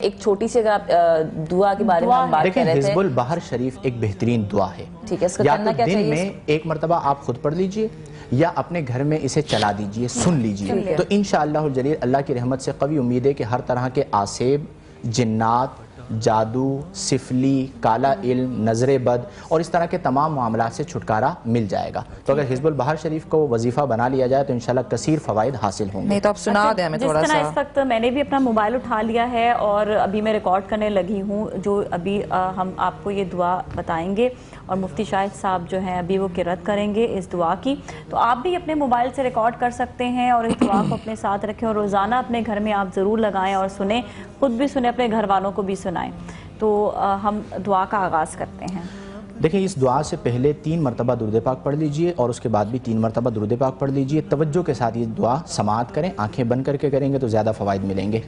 ایک چھوٹی سی اگر آپ دعا کے بارے میں ہم بات کر رہے تھے. دیکھیں حزب البحر شریف ایک بہترین دعا ہے. ٹھیک ہے، اس کا یا کرنا تو کیا دن چاہیے؟ میں ایک مرتبہ آپ خود پڑھ لیجئے یا اپنے گھر میں اسے چلا دیجئے، سن لیجئے، تو انشاءاللہ الجلیل اللہ کی رحمت سے قوی امید ہے کہ ہر طرح کے آسیب، جنات، جادو، سفلی، کالا علم، نظر بد اور اس طرح کے تمام معاملات سے چھٹکارا مل جائے گا. تو اگر حزب البحر شریف کو وظیفہ بنا لیا جائے تو انشاءاللہ کثیر فوائد حاصل ہوں گے. نہیں تو آپ سنا دیں ہمیں تھوڑا جس طرح سا. اس وقت میں نے بھی اپنا موبائل اٹھا لیا ہے اور ابھی میں ریکارڈ کرنے لگی ہوں جو ابھی ہم آپ کو یہ دعا بتائیں گے اور مفتی شاہد صاحب جو ہیں ابھی وہ قرأت کریں گے اس دعا کی. تو آپ بھی اپنے موبائل سے ریکارڈ کر سکتے ہیں اور اس دعا کو اپنے ساتھ رکھیں اور روزانہ اپنے گھر میں آپ ضرور لگائیں اور سنیں، خود بھی سنیں، اپنے گھر والوں کو بھی سنائیں. تو ہم دعا کا آغاز کرتے ہیں. دیکھیں اس دعا سے پہلے 3 مرتبہ درود پاک پڑھ لیجئے اور اس کے بعد بھی 3 مرتبہ درود پاک پڑھ لیجئے. توجہ کے ساتھ یہ دعا سماعت کریں، آنکھیں بند کر کے کریں گے تو زیادہ فوائد ملیں گے.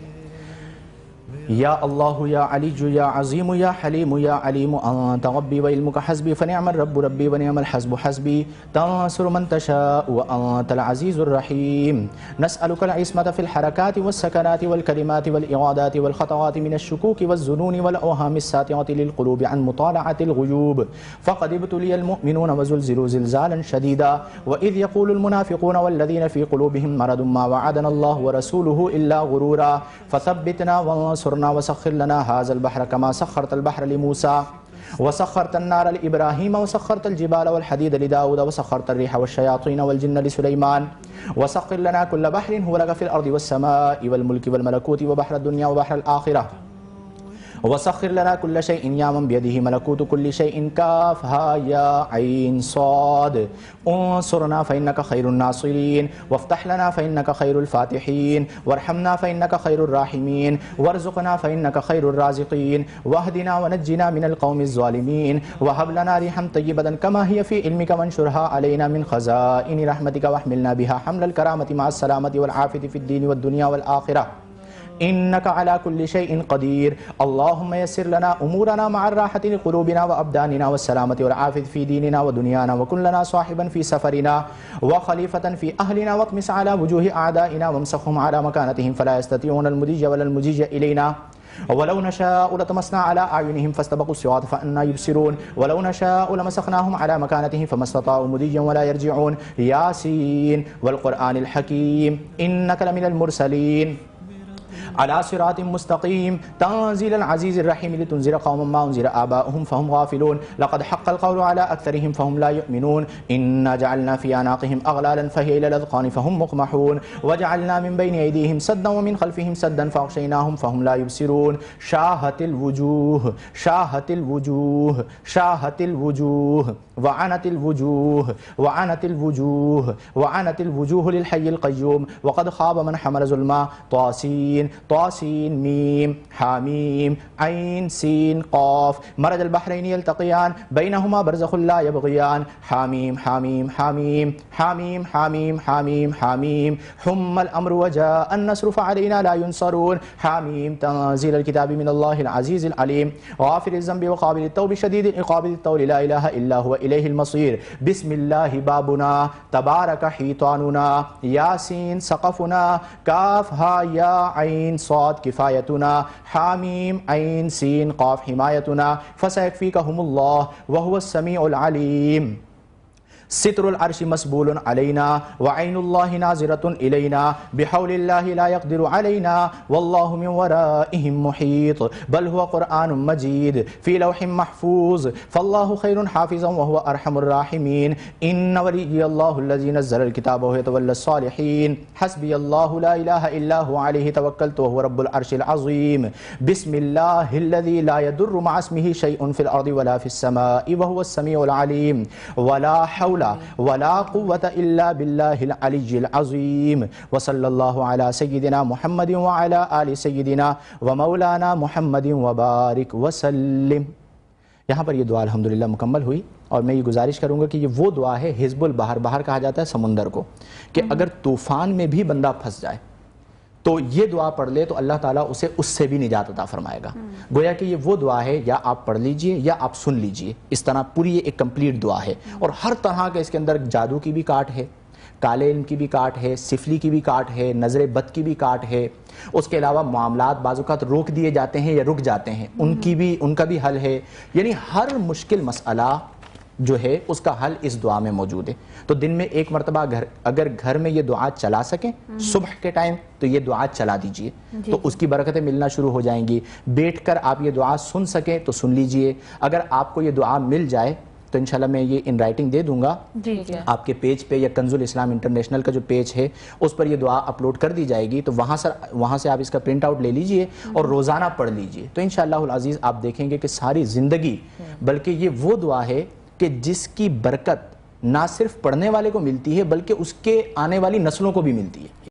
یا اللہ یا علی یا عظیم یا حلیم یا علیم انت ربی و علمک حسبی فنعم الرب ربی و نعم الحسب حسبی تنصر من تشاء وانت العزیز الرحیم نسألک العصمت فی الحرکات والسکنات والکلمات والإرادات والخطوات من الشکوک والظنون والأوهام الساطعة للقلوب عن مطالعة الغیوب فقد ابتلی المؤمنون وزلزلوا زلزالا شدیدا وإذ يقول المنافقون والذین فی قلوبهم مرض ما وعدنا الله ورسوله إلا غرورا فثبتنا وانصرنا وسخر لنا هذا البحر كما سخرت البحر لموسى وسخرت النار لإبراهيم وسخرت الجبال والحديد لداود وسخرت الريح والشياطين والجن لسليمان وسخر لنا كل بحر هو لك في الأرض والسماء والملك والملكوت وبحر الدنيا وبحر الآخرة وسخر لنا كل شيء يا من بيده ملكوت كل شيء كافها يا عين صاد انصرنا فإنك خير الناصرين وافتح لنا فإنك خير الفاتحين وارحمنا فإنك خير الراحمين وارزقنا فإنك خير الرازقين واهدنا ونجنا من القوم الظالمين وهب لنا ريحا طيبة كما هي في علمك وانشرها علينا من خزائن رحمتك واحملنا بها حمل الكرامة مع السلامة والعافية في الدين والدنيا والآخرة إنك على كل شيء قدير اللهم يسر لنا أمورنا مع الراحة لقلوبنا وأبداننا والسلامة والعافية في ديننا ودنيانا وكن لنا صاحبا في سفرنا وخليفة في أهلنا واطمس على وجوه أعدائنا وامسخهم على مكانتهم فلا يستطيعون المضي ولا المجيء إلينا ولو نشاء لطمسنا على أعينهم فاستبقوا الصراط فأنا يبصرون ولو نشاء لمسخناهم على مكانتهم فما استطاعوا مضيا ولا يرجعون ياسين والقرآن الحكيم إنك لمن المرسلين على صراط مستقيم تنزيل العزيز الرحيم لتنذر قوما ما أنذر آباؤهم فهم غافلون لقد حق القول على أكثرهم فهم لا يؤمنون إنا جعلنا في أعناقهم أغلالا فهي إلى الأذقان فهم مقمحون وجعلنا من بين أيديهم سدا ومن خلفهم سدا فأغشيناهم فهم لا يبصرون شاهت الوجوه شاهت الوجوه شاهت الوجوه وعنت الوجوه وعنت الوجوه وعنت الوجوه للحي القيوم وقد خاب من حمل ظلما طاسين طاسين ميم حاميم عين سين قاف مرج البحرين يلتقيان بينهما برزخ لا يبغيان حاميم حاميم حاميم حاميم حاميم حاميم حاميم حم الأمر وجاء النصر فعلينا لا ينصرون حاميم تنزيل الكتاب من الله العزيز العليم غافر الذنب وقابل التوب شديد العقاب الطول لا إله إلا هو إليه المصير بسم الله بابنا تبارك حيطاننا ياسين سقفنا كاف ها يا عين صاد كفايتنا حاميم عين سين قاف حمايتنا فسيكفيكهم الله وهو السميع العليم ستر العرش مسبول علينا وعين الله ناظرة إلينا بحول الله لا يقدر علينا والله من ورائهم محيط بل هو قرآن مجيد في لوح محفوظ فالله خير حافظا وهو أرحم الراحمين إن ولي الله الذي نزل الكتاب وهو يتولى الصالحين حسبي الله لا إله إلا هو عليه توكلت وهو رب العرش العظيم بسم الله الذي لا يضر مع اسمه شيء في الأرض ولا في السماء وهو السميع العليم ولا حول ولا قوة إلا بالله العلي العظيم وصلى الله على سيدنا محمد وعلى آل سيدنا ومولانا محمد وبارك وسلم. یہاں پر یہ دعا الحمدللہ مکمل ہوئی اور میں یہ گزارش کروں گا کہ یہ وہ دعا ہے حزب البحر، بحر کہا جاتا ہے سمندر کو، کہ اگر طوفان میں بھی بندہ پھنس جائے تو یہ دعا پڑھ لے تو اللہ تعالیٰ اسے اس سے بھی نجات عطا فرمائے گا. گویا کہ یہ وہ دعا ہے، یا آپ پڑھ لیجئے یا آپ سن لیجئے، اس طرح پوری ایک کمپلیٹ دعا ہے اور ہر طرح کا اس کے اندر جادو کی بھی کاٹ ہے، کالے علم کی بھی کاٹ ہے، سفلی کی بھی کاٹ ہے، نظر بد کی بھی کاٹ ہے، اس کے علاوہ معاملات بعض اوقات روک دیے جاتے ہیں یا رک جاتے ہیں، ان کا بھی حل ہے. یعنی ہر مشکل مسئلہ جو ہے اس کا حل اس دعا میں موجود ہے. تو دن میں ایک مرتبہ اگر گھر میں یہ دعا چلا سکیں صبح کے ٹائم تو یہ دعا چلا دیجئے، تو اس کی برکتیں ملنا شروع ہو جائیں گی. بیٹھ کر آپ یہ دعا سن سکیں تو سن لیجئے. اگر آپ کو یہ دعا مل جائے تو انشاءاللہ میں یہ ان رائٹنگ دے دوں گا آپ کے پیج پہ، یا کنز الاسلام انٹرنیشنل کا جو پیج ہے اس پر یہ دعا اپلوڈ کر دی جائے گی، تو وہاں سے آپ اس کا پرنٹ آؤٹ لے لیجئے اور روزانہ پڑھ لیجئے. تو انشاءاللہ العزیز آپ دیکھیں گے کہ ساری زندگی، بلکہ یہ وہ دعا ہے کہ جس کی برکت نہ صرف پڑھنے والے کو ملتی ہے بلکہ اس کے آنے والی نسلوں کو بھی ملتی ہے.